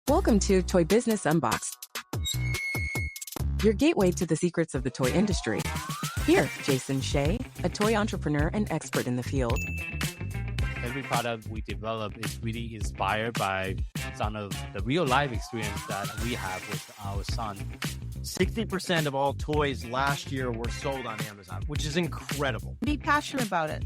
Welcome to Toy Business Unboxed, your gateway to the secrets of the toy industry. Here, Jason Shea, a toy entrepreneur and expert in the field. Every product we develop is really inspired by some of the real life experience that we have with our son. 60% of all toys last year were sold on Amazon, which is incredible. Be passionate about it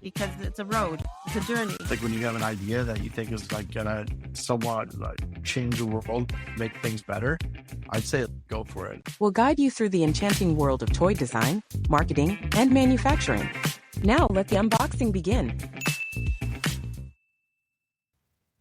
because it's a road, it's a journey. Like when you have an idea that you think is like gonna somewhat like change the world, make things better, I'd say go for it. We'll guide you through the enchanting world of toy design, marketing, and manufacturing. Now let the unboxing begin.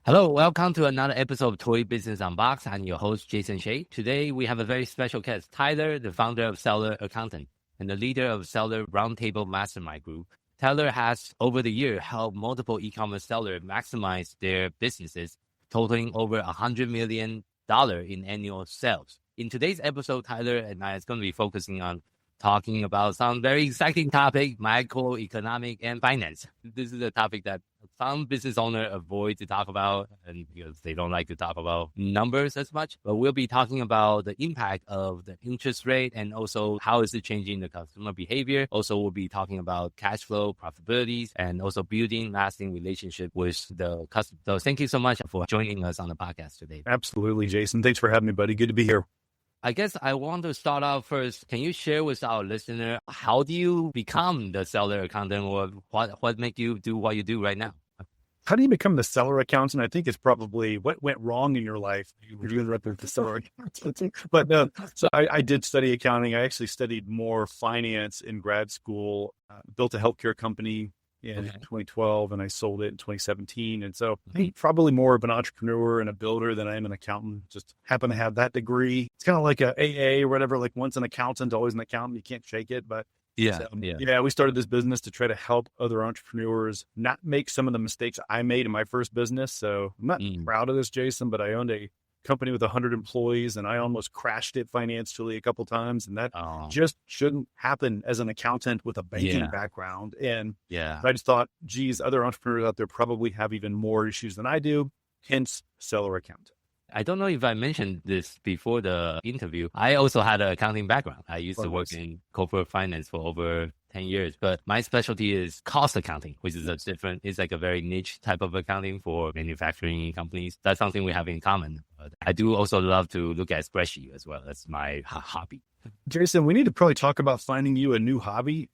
Hello, welcome to another episode of Toy Business Unboxed. I'm your host, Jason Shea. Today, we have a very special guest, Tyler, the founder of Seller Accountant and the leader of Seller Roundtable Mastermind Group. Tyler has, over the year, helped multiple e-commerce sellers maximize their businesses, totaling over $100 million in annual sales. In today's episode, Tyler and I is going to be focusing on talking about some very exciting topic, macroeconomic and finance. This is a topic that some business owners avoid to talk about and because they don't like to talk about numbers as much. But we'll be talking about the impact of the interest rate and also how is it changing the customer behavior. Also, we'll be talking about cash flow, profitabilities, and also building lasting relationship with the customer. So thank you so much for joining us on the podcast today. Absolutely, Jason. Thanks for having me, buddy. Good to be here. I guess I want to start out first. Can you share with our listener, how do you become the seller accountant, or what make you do what you do right now? How do you become the seller accountant? I think it's probably what went wrong in your life. You're doing right there with the seller accountant. But so I did study accounting. I actually studied more finance in grad school, built a healthcare company in 2012, and I sold it in 2017. And so I'm probably more of an entrepreneur and a builder than I am an accountant. Just happen to have that degree. It's kind of like a AA or whatever, like once an accountant, always an accountant. You can't shake it. But we started this business to try to help other entrepreneurs not make some of the mistakes I made in my first business. So I'm not proud of this, Jason, but I owned a company with 100 employees and I almost crashed it financially a couple times. And that just shouldn't happen as an accountant with a banking background. And I just thought, geez, other entrepreneurs out there probably have even more issues than I do, hence seller accountant. I don't know if I mentioned this before the interview. I also had an accounting background. I used to work in corporate finance for over 10 years, but my specialty is cost accounting, which is it's like a very niche type of accounting for manufacturing companies. That's something we have in common. But I do also love to look at spreadsheet as well. That's my hobby. Jason, we need to probably talk about finding you a new hobby.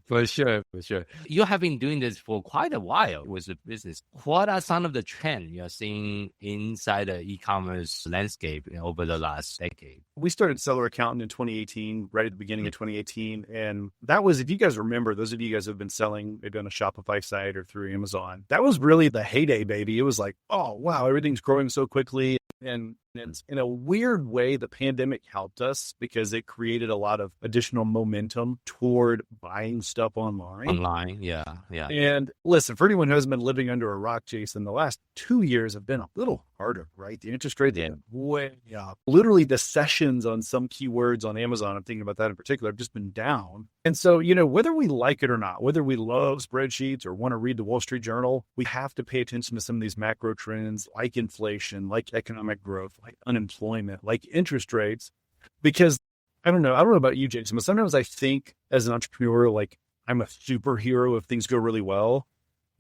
For sure. You have been doing this for quite a while with the business. What are some of the trends you're seeing inside the e-commerce landscape over the last decade? We started Seller Accountant in 2018, right at the beginning of 2018. And that was, if you guys remember, those of you guys who have been selling maybe on a Shopify site or through Amazon, that was really the heyday, baby. It was like, oh, wow, everything's growing so quickly. And in a weird way, the pandemic helped us because it created a lot of additional momentum toward buying stuff online. Yeah. And listen, for anyone who hasn't been living under a rock, Jason, the last 2 years have been a little harder, right? The interest rate is way up. Literally the sessions on some keywords on Amazon, I'm thinking about that in particular, have just been down. And so, whether we like it or not, whether we love spreadsheets or want to read the Wall Street Journal, we have to pay attention to some of these macro trends like inflation, like economic growth, like unemployment, like interest rates, because I don't know about you, Jason, but sometimes I think as an entrepreneur, like I'm a superhero if things go really well,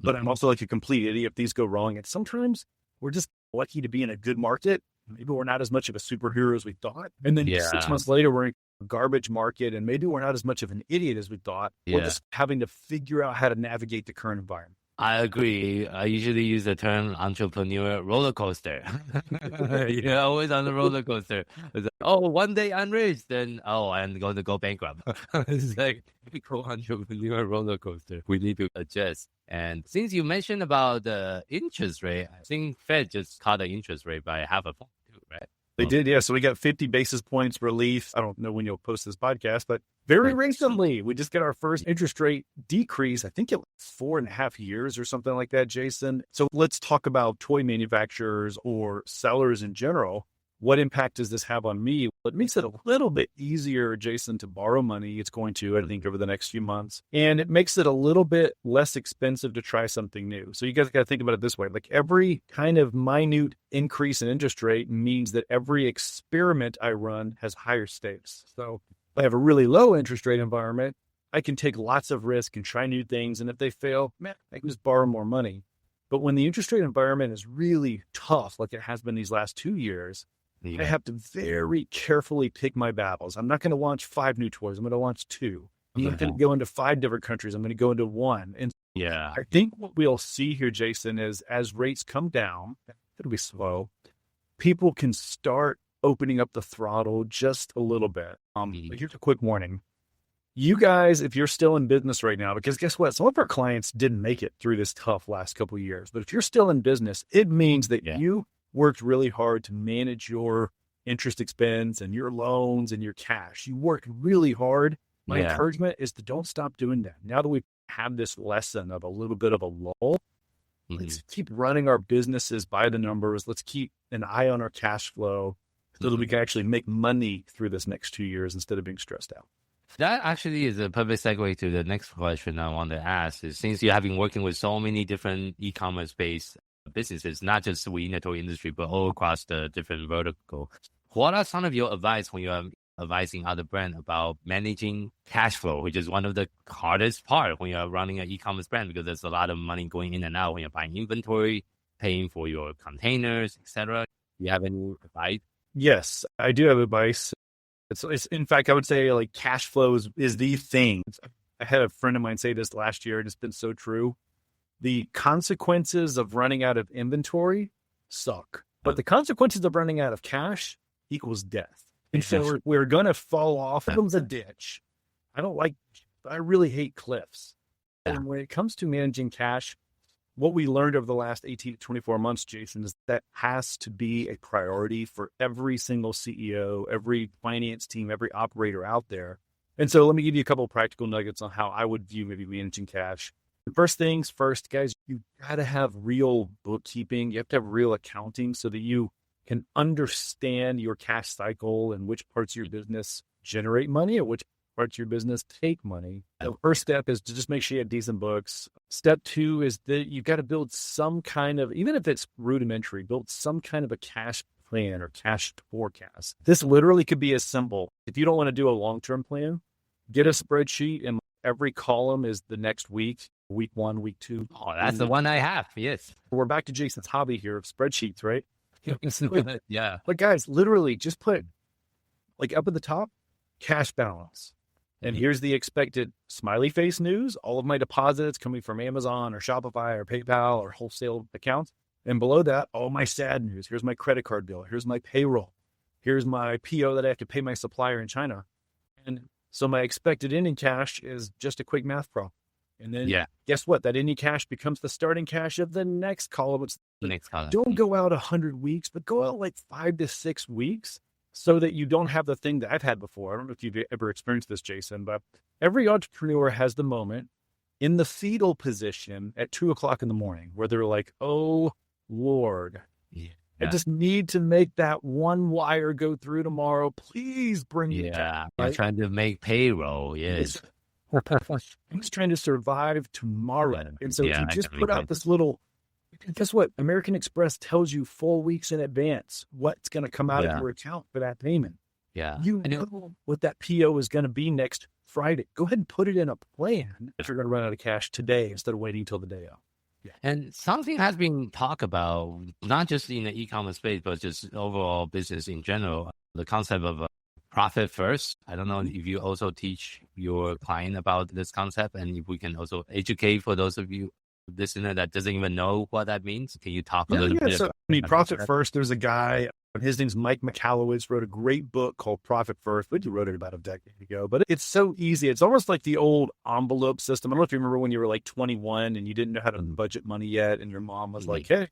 but I'm also like a complete idiot if things go wrong. And sometimes we're just lucky to be in a good market. Maybe we're not as much of a superhero as we thought. And then 6 months later, we're in a garbage market and maybe we're not as much of an idiot as we thought. We're just having to figure out how to navigate the current environment. I agree. I usually use the term entrepreneur roller coaster. You're always on the roller coaster. It's like, one day I'm rich, then, I'm going to go bankrupt. It's like typical entrepreneur roller coaster. We need to adjust. And since you mentioned about the interest rate, I think Fed just cut the interest rate by half a point too, right? They did, yeah. So we got 50 basis points relief. I don't know when you'll post this podcast, but very recently, we just got our first interest rate decrease. I think it was 4.5 years or something like that, Jason. So let's talk about toy manufacturers or sellers in general. what impact does this have on me? Well, it makes it a little bit easier, Jason, to borrow money. It's going to, I think, over the next few months. And it makes it a little bit less expensive to try something new. So you guys got to think about it this way. Like every kind of minute increase in interest rate means that every experiment I run has higher stakes. So if I have a really low interest rate environment, I can take lots of risk and try new things. And if they fail, man, I can just borrow more money. But when the interest rate environment is really tough, like it has been these last 2 years, I have to very carefully pick my battles. I'm not going to launch 5 new toys. I'm going to launch 2. I'm not going to go into 5 different countries. I'm going to go into 1. And I think what we'll see here, Jason, is as rates come down, it'll be slow. People can start opening up the throttle just a little bit. Here's a quick warning. You guys, if you're still in business right now, because guess what? Some of our clients didn't make it through this tough last couple of years. But if you're still in business, it means that you worked really hard to manage your interest expense and your loans and your cash. You worked really hard. My encouragement is to don't stop doing that. Now that we have this lesson of a little bit of a lull, let's keep running our businesses by the numbers. Let's keep an eye on our cash flow so that we can actually make money through this next 2 years instead of being stressed out. That actually is a perfect segue to the next question I want to ask. Is since you have been working with so many different e-commerce based businesses, not just within the toy industry, but all across the different vertical, what are some of your advice when you are advising other brands about managing cash flow, which is one of the hardest part when you're running an e-commerce brand, because there's a lot of money going in and out when you're buying inventory, paying for your containers, etc. Do you have any advice? Yes, I do have advice. It's in fact, I would say like cash flow is the thing. I had a friend of mine say this last year, and it's been so true. The consequences of running out of inventory suck, but the consequences of running out of cash equals death. And so we're going to fall off the ditch. I really hate cliffs. And when it comes to managing cash, what we learned over the last 18 to 24 months, Jason, is that has to be a priority for every single CEO, every finance team, every operator out there. And so let me give you a couple of practical nuggets on how I would view maybe managing cash. First things first, guys, you got to have real bookkeeping. You have to have real accounting so that you can understand your cash cycle and which parts of your business generate money and which parts of your business take money. The first step is to just make sure you have decent books. Step 2 is that you've got to build some kind of, even if it's rudimentary, build some kind of a cash plan or cash forecast. This literally could be as simple. If you don't want to do a long-term plan, get a spreadsheet and every column is the next week. Week 1, week 2. Oh, that's the one I have. Yes. We're back to Jason's hobby here of spreadsheets, right? Yeah. But guys, literally just put like up at the top, cash balance. And here's the expected smiley face news. All of my deposits coming from Amazon or Shopify or PayPal or wholesale accounts. And below that, all my sad news. Here's my credit card bill. Here's my payroll. Here's my PO that I have to pay my supplier in China. And so my expected ending cash is just a quick math problem. And then guess what? That ending cash becomes the starting cash of the next column. It's the next column. Don't go out 100 weeks, but go out like 5 to 6 weeks so that you don't have the thing that I've had before. I don't know if you've ever experienced this, Jason, but every entrepreneur has the moment in the fetal position at 2:00 in the morning where they're like, oh, Lord, I just need to make that one wire go through tomorrow. Please bring me back. I'm trying to make payroll. Yes. I'm just trying to survive tomorrow. And so if you just put out this little, guess what? American Express tells you 4 weeks in advance what's going to come out of your account for that payment. Yeah. You know what that PO is going to be next Friday. Go ahead and put it in a plan if you're going to run out of cash today instead of waiting till the day of. Yeah. And something has been talked about, not just in the e-commerce space, but just overall business in general, the concept of profit first. I don't know if you also teach your client about this concept, and if we can also educate for those of you listener that doesn't even know what that means. Can you talk a little bit? So, profit first. There's a guy, his name's Mike Michalowicz, wrote a great book called Profit First. He wrote it about a decade ago, but it's so easy. It's almost like the old envelope system. I don't know if you remember when you were like 21 and you didn't know how to budget money yet, and your mom was like, hey,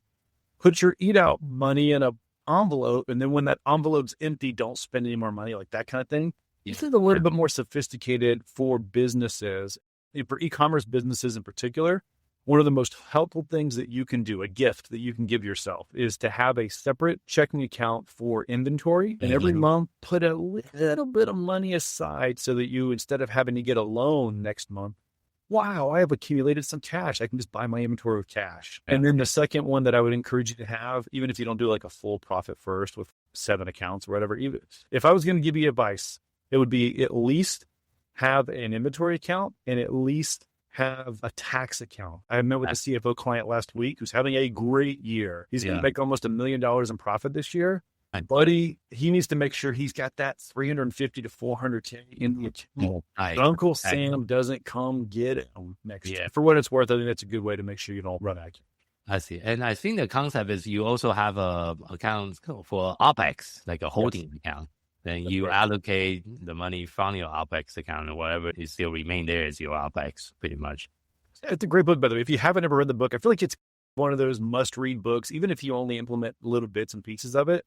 put your eat out money in a envelope, and then when that envelope's empty, don't spend any more money, like that kind of thing. This is a little bit more sophisticated for businesses, for e-commerce businesses in particular. one of the most helpful things that you can do, a gift that you can give yourself, is to have a separate checking account for inventory. And every month, put a little bit of money aside so that you, instead of having to get a loan next month, wow, I have accumulated some cash. I can just buy my inventory with cash. And then the second one that I would encourage you to have, even if you don't do like a full profit first with 7 accounts or whatever, even if I was going to give you advice, it would be at least have an inventory account and at least have a tax account. I met with a CFO client last week who's having a great year. He's going to make almost $1 million in profit this year. Buddy, he needs to make sure he's got that 350 to 400K in the account. Uncle Sam doesn't come get it next year. For what it's worth, I think that's a good way to make sure you don't run out. I see. And I think the concept is you also have a account for OPEX, like a holding account. Then you allocate the money from your OPEX account, and whatever is still remain there is your OPEX, pretty much. It's a great book, by the way. If you haven't ever read the book, I feel like it's one of those must-read books, even if you only implement little bits and pieces of it.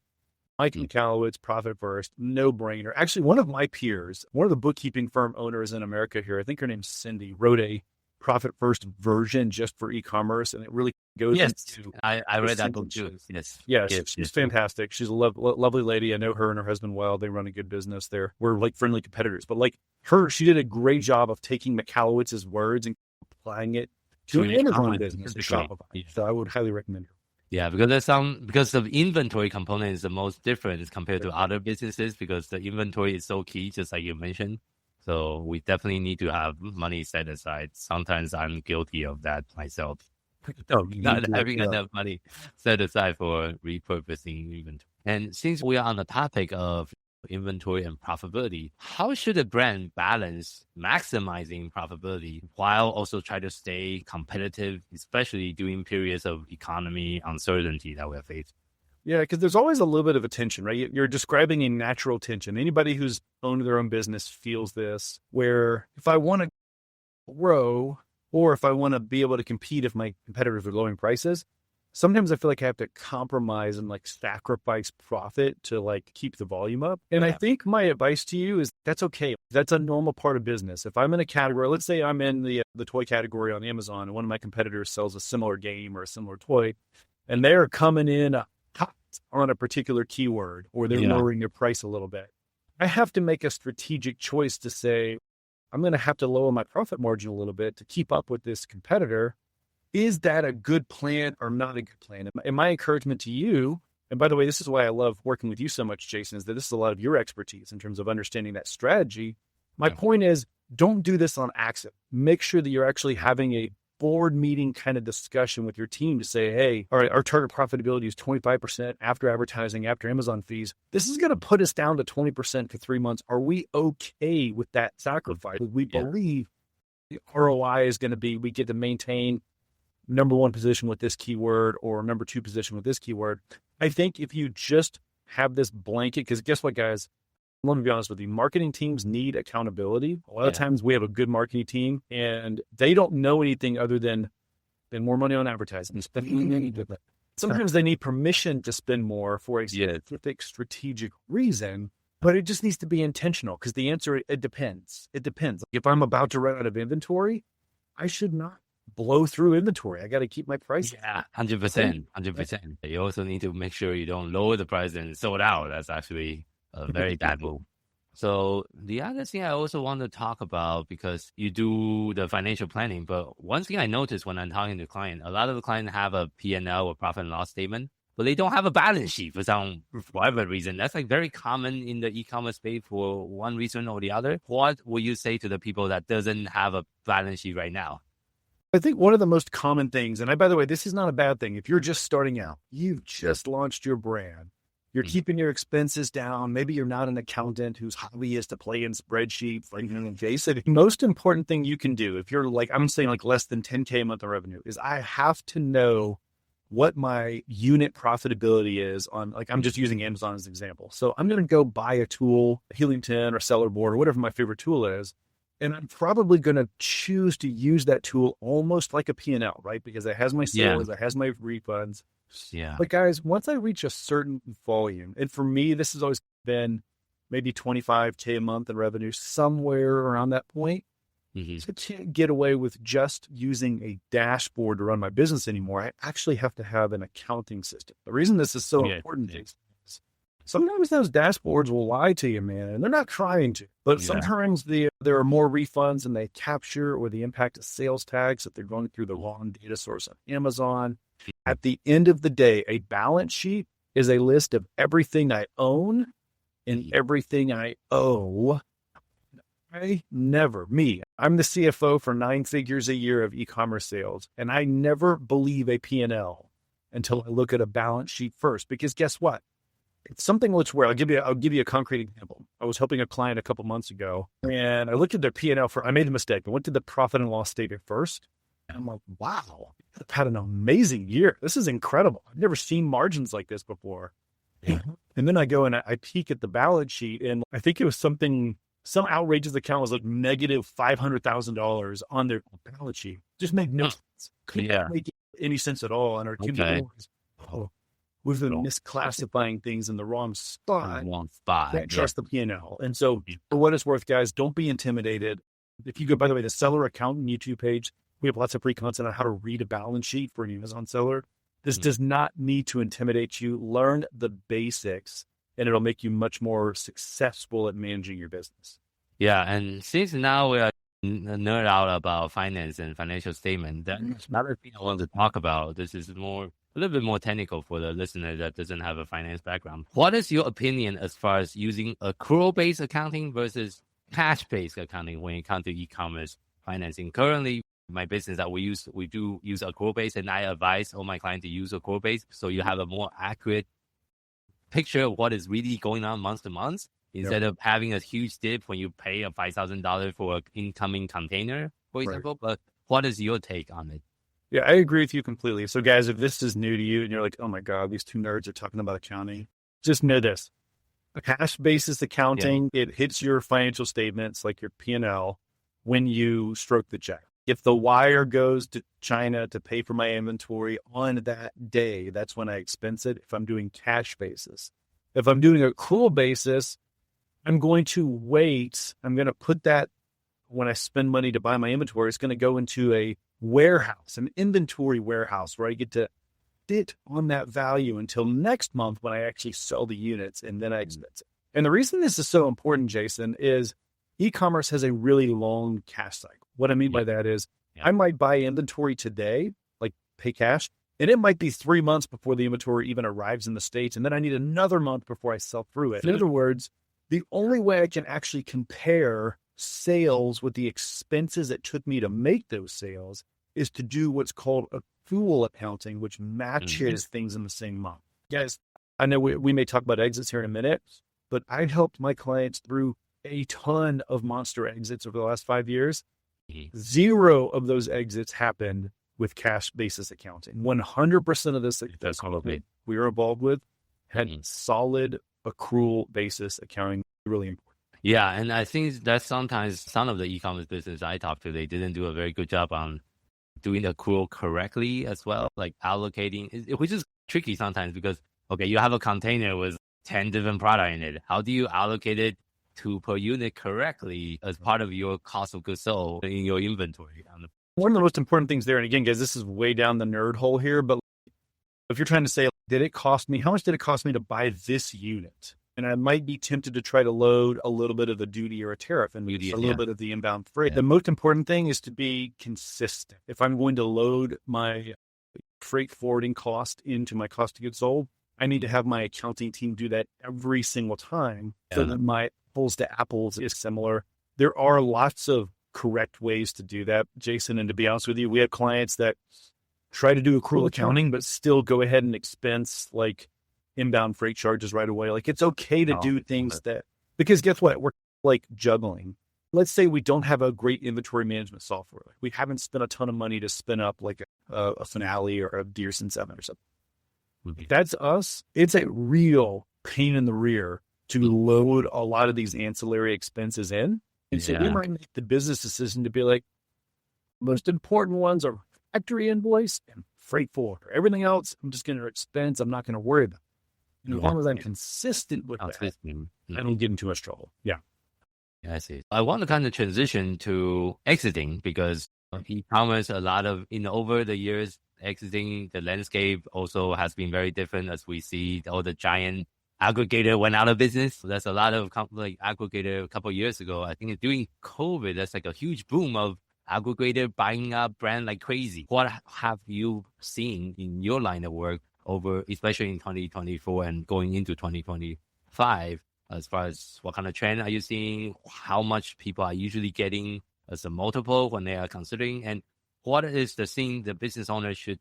Mike Michalowicz, Profit First, no-brainer. Actually, one of my peers, one of the bookkeeping firm owners in America here, I think her name's Cindy, wrote a Profit First version just for e-commerce, and it really goes into... I read that book too. She's fantastic. She's a lovely lady. I know her and her husband well. They run a good business there. We're like friendly competitors, but like she did a great job of taking Michalowicz's words and applying it to an Amazon business, Shopify. So I would highly recommend her. Yeah, because the inventory component is the most different compared to other businesses, because the inventory is so key, just like you mentioned. So we definitely need to have money set aside. Sometimes I'm guilty of that myself. Not having enough money set aside for repurposing inventory. And since we are on the topic of inventory and profitability, how should a brand balance maximizing profitability while also try to stay competitive, especially during periods of economy uncertainty that we're facing? Yeah, because there's always a little bit of a tension, right? You're describing a natural tension. Anybody who's owned their own business feels this, where if I want to grow or if I want to be able to compete if my competitors are lowering prices, sometimes I feel like I have to compromise and like sacrifice profit to like keep the volume up. And I think my advice to you is that's okay. That's a normal part of business. If I'm in a category, let's say I'm in the toy category on Amazon and one of my competitors sells a similar game or a similar toy, and they're coming in hot on a particular keyword, or they're lowering their price a little bit. I have to make a strategic choice to say, I'm going to have to lower my profit margin a little bit to keep up with this competitor. Is that a good plan or not a good plan? And my encouragement to you, and by the way, this is why I love working with you so much, Jason, is that this is a lot of your expertise in terms of understanding that strategy. My point is, don't do this on accident. Make sure that you're actually having a board meeting kind of discussion with your team to say, hey, all right, our target profitability is 25% after advertising, after Amazon fees. This is going to put us down to 20% for 3 months. Are we okay with that sacrifice? We believe the ROI is going to be, we get to maintain number 1 position with this keyword or number 2 position with this keyword. I think if you just have this blanket, because guess what, guys? Let me be honest with you. Marketing teams need accountability. A lot of times we have a good marketing team and they don't know anything other than spend more money on advertising. Sometimes they need permission to spend more for a specific strategic reason, but it just needs to be intentional, because the answer, it depends. It depends. If I'm about to run out of inventory, I should not blow through inventory. I got to keep my price. Yeah, 100%. 100%. You also need to make sure you don't lower the price and sold out. That's actually a very bad move. So the other thing I also want to talk about, because you do the financial planning, but one thing I noticed when I'm talking to clients, a lot of the clients have a P&L or profit and loss statement, but they don't have a balance sheet for whatever reason. That's like very common in the e-commerce space for one reason or the other. What would you say to the people that doesn't have a balance sheet right now? I think one of the most common things, and by the way, this is not a bad thing. If you're just starting out, you've just launched your brand, you're keeping your expenses down. Maybe you're not an accountant whose hobby is to play in spreadsheets. Like Jason, the most important thing you can do, if you're like, I'm saying like less than 10K a month of revenue, is I have to know what my unit profitability is on, like, I'm just using Amazon as an example. So I'm going to go buy a tool, a Helium 10 or Seller Board or whatever my favorite tool is. And I'm probably going to choose to use that tool almost like a P&L, right? Because it has my sales, it has my refunds. Yeah. But guys, once I reach a certain volume, and for me, this has always been maybe 25K a month in revenue, somewhere around that point, I can't get away with just using a dashboard to run my business anymore. I actually have to have an accounting system. The reason this is so important is sometimes those dashboards will lie to you, man, and they're not trying to. But sometimes there are more refunds than they capture, or the impact of sales tags if they're going through the wrong data source on Amazon. At the end of the day, a balance sheet is a list of everything I own and everything I owe. I'm the CFO for 9 figures a year of e-commerce sales, and I never believe a P&L until I look at a balance sheet first. Because guess what? It's something which where I'll give you a concrete example. I was helping a client a couple months ago, and I looked at their P&L I made a mistake. I went to the profit and loss statement first, and I'm like, wow, I've had an amazing year. This is incredible. I've never seen margins like this before. Yeah. And then I go and I peek at the balance sheet, and I think it was some outrageous account was like negative $500,000 on their balance sheet. Just made no sense. Couldn't make any sense at all. And our team we've been misclassifying things in the wrong spot. Can't trust the P&L. And so for what it's worth, guys, don't be intimidated. If you go, by the way, the Seller Accountant YouTube page, we have lots of free content on how to read a balance sheet for an Amazon seller. This does not need to intimidate you. Learn the basics, and it'll make you much more successful at managing your business. Yeah, and since now we are nerd out about finance and financial statement, that's another thing I want to talk about. This is a little bit more technical for the listener that doesn't have a finance background. What is your opinion as far as using accrual-based accounting versus cash-based accounting when it comes to e-commerce financing? Currently, my business that we do use accrual-based, and I advise all my clients to use accrual-based so you have a more accurate picture of what is really going on month to month instead of having a huge dip when you pay a $5,000 for an incoming container, for example. But what is your take on it? Yeah, I agree with you completely. So guys, if this is new to you and you're like, oh my God, these two nerds are talking about accounting, just know this. Cash basis accounting, it hits your financial statements like your P&L when you stroke the check. If the wire goes to China to pay for my inventory on that day, that's when I expense it if I'm doing cash basis. If I'm doing accrual basis, I'm going to wait. I'm going to put that when I spend money to buy my inventory, it's going to go into a warehouse, an inventory warehouse where I get to sit on that value until next month when I actually sell the units, and then I expense it. And the reason this is so important, Jason, is e-commerce has a really long cash cycle. What I mean by that is I might buy inventory today, like pay cash, and it might be 3 months before the inventory even arrives in the States. And then I need another month before I sell through it. In other words, the only way I can actually compare sales with the expenses it took me to make those sales is to do what's called accrual accounting, which matches things in the same month. Guys, I know we may talk about exits here in a minute, but I helped my clients through a ton of monster exits over the last 5 years. 0 of those exits happened with cash basis accounting. 100% of this we were involved with had solid accrual basis accounting. Really important. Yeah, and I think that sometimes some of the e-commerce business I talked to, they didn't do a very good job on doing the accrual correctly as well, like allocating, which is tricky sometimes because, okay, you have a container with 10 different products in it. How do you allocate it to per unit correctly as part of your cost of goods sold in your inventory? One of the most important things there, and again, guys, this is way down the nerd hole here, but if you're trying to say, how much did it cost me to buy this unit? And I might be tempted to try to load a little bit of the duty or a tariff and a little bit of the inbound freight. The most important thing is to be consistent. If I'm going to load my freight forwarding cost into my cost of goods sold, I need to have my accounting team do that every single time so that my apples to apples is similar. There are lots of correct ways to do that, Jason. And to be honest with you, we have clients that try to do accrual accounting, but still go ahead and expense like inbound freight charges right away. Like it's okay to do things because guess what? We're like juggling. Let's say we don't have a great inventory management software. Like we haven't spent a ton of money to spin up like a Finale or a Dearson 7 or something. If that's us, it's a real pain in the rear to load a lot of these ancillary expenses in. And so we might make the business decision to be like, most important ones are factory invoice and freight forwarder. Everything else, I'm just going to expense. I'm not going to worry about. And as long as I'm consistent with that, I don't get into too much trouble. Yeah. I see. I want to kind of transition to exiting because e-commerce, a lot of, over the years, exiting the landscape also has been very different as we see all the giant aggregator went out of business. So there's a lot of aggregator a couple of years ago. I think during COVID, there's like a huge boom of aggregator buying up brand like crazy. What have you seen in your line of work over, especially in 2024 and going into 2025, as far as what kind of trend are you seeing? How much people are usually getting as a multiple when they are considering? And what is the thing the business owner should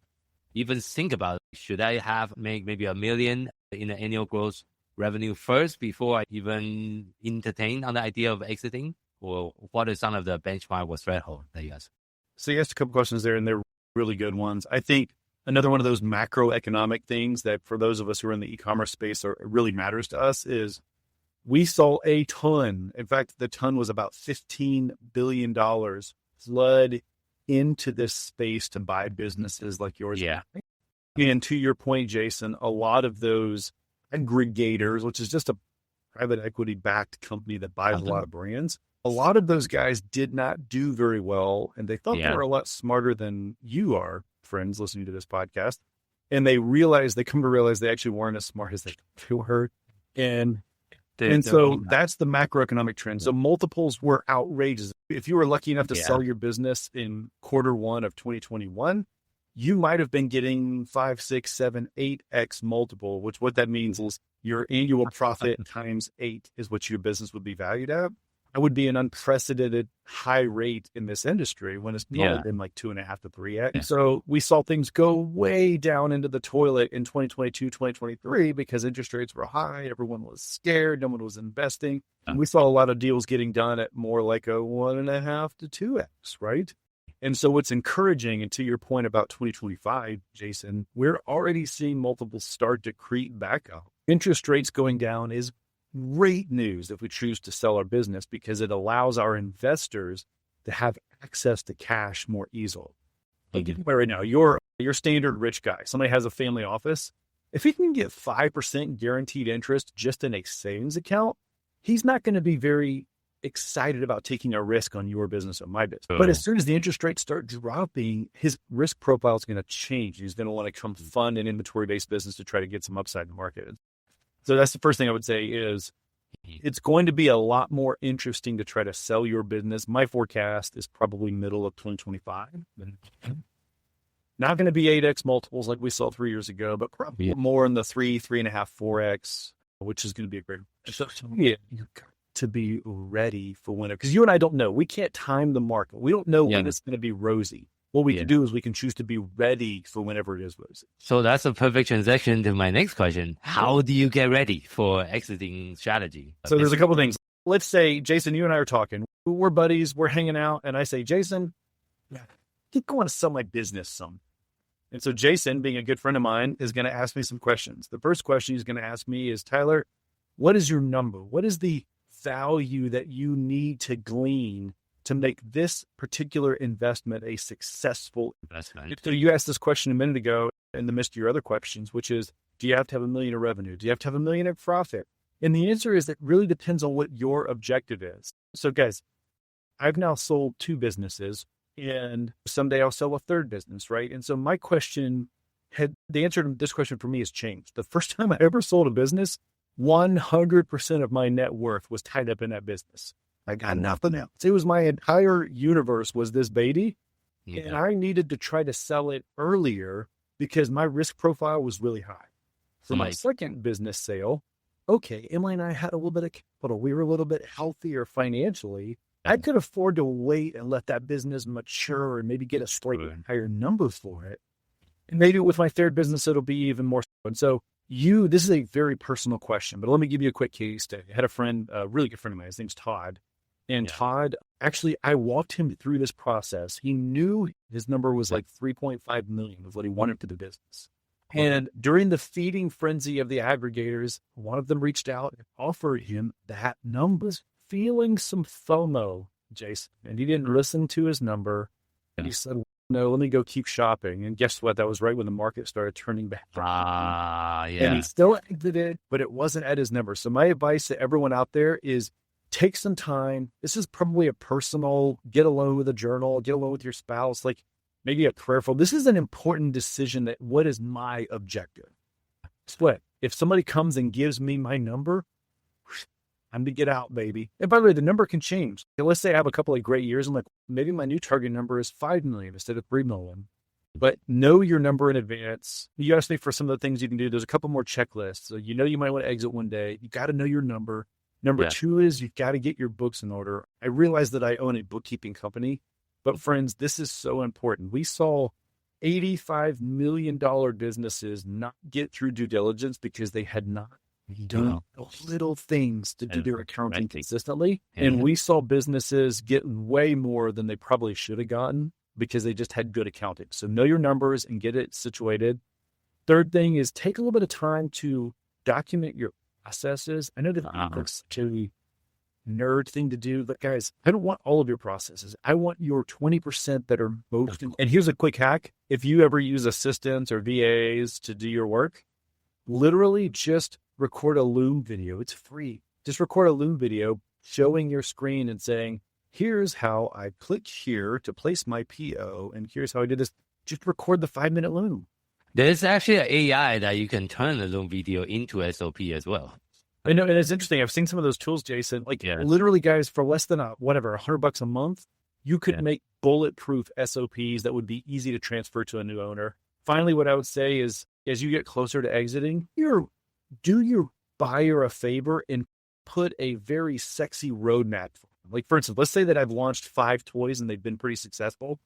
even think about? Should I make maybe $1 million in the annual gross revenue first before I even entertain on the idea of exiting? Or what is some of the benchmark or threshold that you ask? So you asked a couple questions there, and they're really good ones. I think another one of those macroeconomic things that for those of us who are in the e-commerce space really matters to us is we saw a ton. In fact, the ton was about $15 billion flood into this space to buy businesses like yours. Yeah. And to your point, Jason, a lot of those aggregators, which is just a private equity backed company that buys a lot of brands, a lot of those guys did not do very well. And they thought they were a lot smarter than you are, friends listening to this podcast. And they come to realize they actually weren't as smart as they were. And so that's the macroeconomic trend. So multiples were outrageous. If you were lucky enough to sell your business in Q1 of 2021, you might have been getting 5, 6, 7, 8x multiple, which what that means is your annual profit times 8 is what your business would be valued at. That would be an unprecedented high rate in this industry when it's probably been like 2.5 to 3x. Yeah. So we saw things go way down into the toilet in 2022, 2023, because interest rates were high. Everyone was scared. No one was investing. And we saw a lot of deals getting done at more like a 1.5 to 2x, right? And so what's encouraging, and to your point about 2025, Jason, we're already seeing multiples start to creep back up. Interest rates going down is great news if we choose to sell our business because it allows our investors to have access to cash more easily. Right now, your standard rich guy, somebody has a family office. If he can get 5% guaranteed interest just in a savings account, he's not going to be very excited about taking a risk on your business or my business. But as soon as the interest rates start dropping, his risk profile is going to change. He's going to want to come fund an inventory-based business to try to get some upside in the market. So that's the first thing I would say is it's going to be a lot more interesting to try to sell your business. My forecast is probably middle of 2025. Not going to be 8x multiples like we saw 3 years ago, but probably more in the 3, 3.5, 4x, which is going to be a great. So you got to be ready for winter because you and I don't know. We can't time the market. We don't know when it's going to be rosy. What we can do is we can choose to be ready for whenever it is rosy. So that's a perfect transition to my next question. How do you get ready for exiting strategy? So there's a couple of things. Let's say, Jason, you and I are talking. We're buddies. We're hanging out. And I say, Jason, I think I want to sell my business some. And so Jason, being a good friend of mine, is going to ask me some questions. The first question he's going to ask me is, Tyler, what is your number? What is the value that you need to glean to make this particular investment a successful investment? So you asked this question a minute ago in the midst of your other questions, which is, do you have to have $1 million in revenue? Do you have to have $1 million in profit? And the answer is it really depends on what your objective is. So guys, I've now sold 2 businesses and someday I'll sell a 3rd business, right? And so my question the answer to this question for me has changed. The first time I ever sold a business, 100% of my net worth was tied up in that business. I got nothing else. It was my entire universe was this baby. And I needed to try to sell it earlier because my risk profile was really high. For my second business sale, Emily and I had a little bit of capital. We were a little bit healthier financially. I could afford to wait and let that business mature and maybe get a slightly higher number for it. And maybe with my 3rd business, it'll be even more. And so this is a very personal question, but let me give you a quick case study. I had a friend, a really good friend of mine. His name's Todd. And Todd, actually, I walked him through this process. He knew his number was like 3.5 million was what he wanted for the business. And during the feeding frenzy of the aggregators, one of them reached out and offered him that number, feeling some FOMO, Jason. And he didn't listen to his number. And he said, no, let me go keep shopping. And guess what? That was right when the market started turning back. And he still exited, but it wasn't at his number. So my advice to everyone out there is take some time. This is probably a personal, get alone with a journal, get alone with your spouse, like maybe a prayerful. This is an important decision that what is my objective? Split. If somebody comes and gives me my number, I'm to get out, baby. And by the way, the number can change. Let's say I have a couple of great years. I'm like, maybe my new target number is 5 million instead of 3 million. But know your number in advance. You asked me for some of the things you can do. There's a couple more checklists. So you know you might want to exit one day. You got to know your number. Number two is you've got to get your books in order. I realize that I own a bookkeeping company, but friends, this is so important. We saw $85 million businesses not get through due diligence because they had not done little things to do their accounting consistently. And we saw businesses get way more than they probably should have gotten because they just had good accounting. So know your numbers and get it situated. Third thing is take a little bit of time to document your processes. I know that looks such a nerd thing to do, but guys, I don't want all of your processes. I want your 20% that are most. And here's a quick hack. If you ever use assistants or VAs to do your work, literally just record a Loom video. It's free. Just record a Loom video showing your screen and saying, here's how I clicked here to place my PO, and here's how I did this. Just record the 5-minute Loom. There's actually an AI that you can turn the Loom video into SOP as well. I know, and it's interesting. I've seen some of those tools, Jason. Like literally, guys, for less than $100 a month, you could make bulletproof SOPs that would be easy to transfer to a new owner. Finally, what I would say is, as you get closer to exiting, do your buyer a favor and put a very sexy roadmap. Like, for instance, let's say that I've launched 5 toys and they've been pretty successful.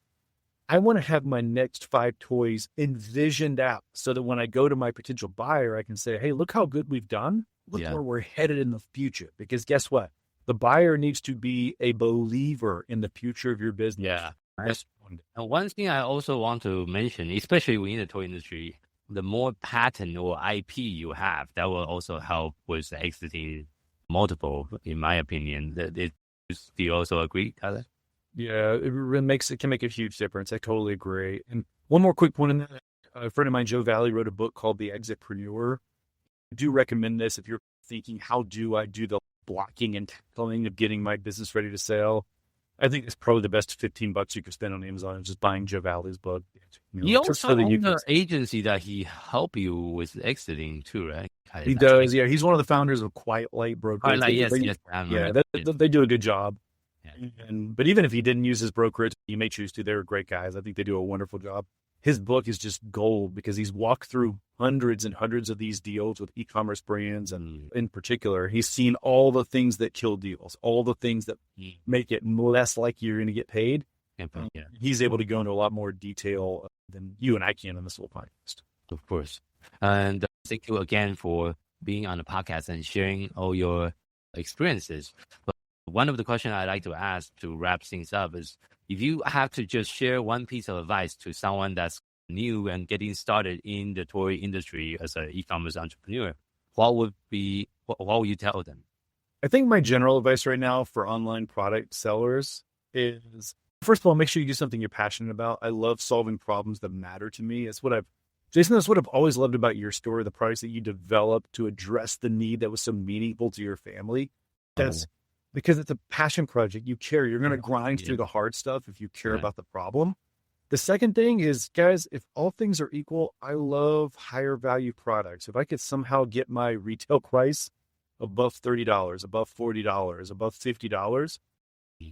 I want to have my next 5 toys envisioned out so that when I go to my potential buyer, I can say, hey, look how good we've done. Look where we're headed in the future. Because guess what? The buyer needs to be a believer in the future of your business. Yeah. And one thing I also want to mention, especially within the toy industry, the more patent or IP you have, that will also help with exiting multiple, in my opinion. Do you also agree, Tyler? Yeah, it can make a huge difference. I totally agree. And one more quick point in that, a friend of mine, Joe Valley, wrote a book called The Exitpreneur. I do recommend this if you're thinking, how do I do the blocking and tackling of getting my business ready to sell? I think it's probably the best $15 you could spend on Amazon is just buying Joe Valley's book. You also own the agency that he helped you with exiting too, right? He does, yeah. He's one of the founders of Quiet Light Brokerage. They do a good job. Yeah. But even if he didn't use his brokerage, you may choose to. They're great guys. I think they do a wonderful job. His book is just gold because he's walked through hundreds and hundreds of these deals with e-commerce brands. And in particular, he's seen all the things that kill deals, all the things that make it less likely you're going to get paid. He's able to go into a lot more detail than you and I can on this little podcast. Of course. And thank you again for being on the podcast and sharing all your experiences. But one of the questions I'd like to ask to wrap things up is, if you have to just share one piece of advice to someone that's new and getting started in the toy industry as an e-commerce entrepreneur, what would you tell them? I think my general advice right now for online product sellers is, first of all, make sure you do something you're passionate about. I love solving problems that matter to me. Jason, that's what I've always loved about your story, the products that you developed to address the need that was so meaningful to your family. That's because it's a passion project. You care. You're going to grind through the hard stuff if you care about the problem. The second thing is, guys, if all things are equal, I love higher value products. If I could somehow get my retail price above $30, above $40, above $50,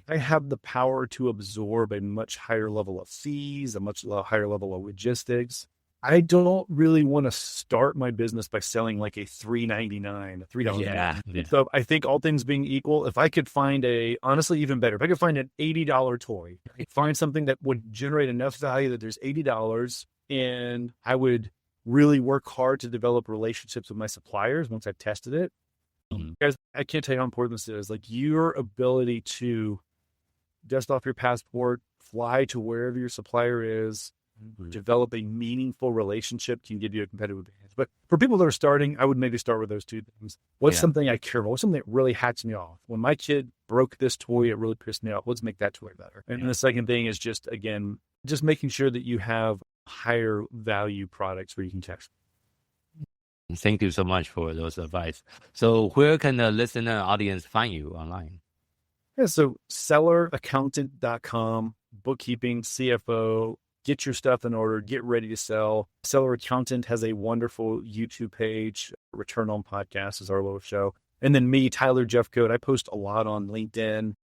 I have the power to absorb a much higher level of fees, a much higher level of logistics. I don't really want to start my business by selling like a $3.99, $3. So I think all things being equal, if I could find honestly, even better, if I could find an $80 toy, find something that would generate enough value that there's $80, and I would really work hard to develop relationships with my suppliers once I've tested it. Guys, I can't tell you how important this is. Like, your ability to dust off your passport, fly to wherever your supplier is, develop a meaningful relationship can give you a competitive advantage. But for people that are starting, I would maybe start with those two things. What's something I care about? What's something that really hats me off? When my kid broke this toy, it really pissed me off. Let's make that toy better. And then the second thing is just making sure that you have higher value products where you can test. Thank you so much for those advice. So where can the listener audience find you online? Yeah, so selleraccountant.com, bookkeeping, CFO, get your stuff in order, get ready to sell. Seller Accountant has a wonderful YouTube page. Return on Podcast is our little show. And then me, Tyler Jefcoat, I post a lot on LinkedIn.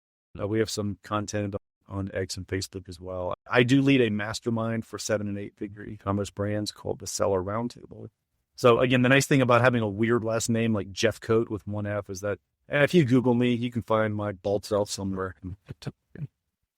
We have some content on X and Facebook as well. I do lead a mastermind for 7- and 8-figure e-commerce brands called the Seller Roundtable. So again, the nice thing about having a weird last name like Jefcoat with one F is that if you Google me, you can find my bald self somewhere.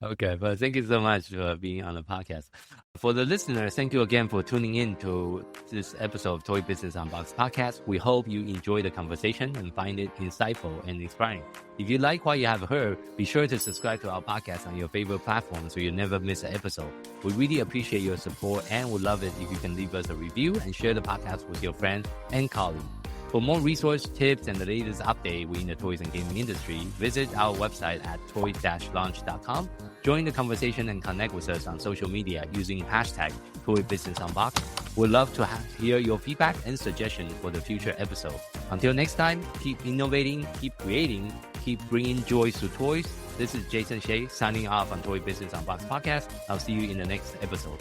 Okay, but thank you so much for being on the podcast. For the listeners, thank you again for tuning in to this episode of Toy Business Unboxed podcast. We hope you enjoy the conversation and find it insightful and inspiring. If you like what you have heard, be sure to subscribe to our podcast on your favorite platform so you never miss an episode. We really appreciate your support and would love it if you can leave us a review and share the podcast with your friends and colleagues. For more resource tips and the latest update within the toys and gaming industry, visit our website at toy-launch.com. Join the conversation and connect with us on social media using hashtag Toy Business Unboxed. We'd love to hear your feedback and suggestions for the future episode. Until next time, keep innovating, keep creating, keep bringing joy to toys. This is Jason Shea signing off on Toy Business Unboxed podcast. I'll see you in the next episode.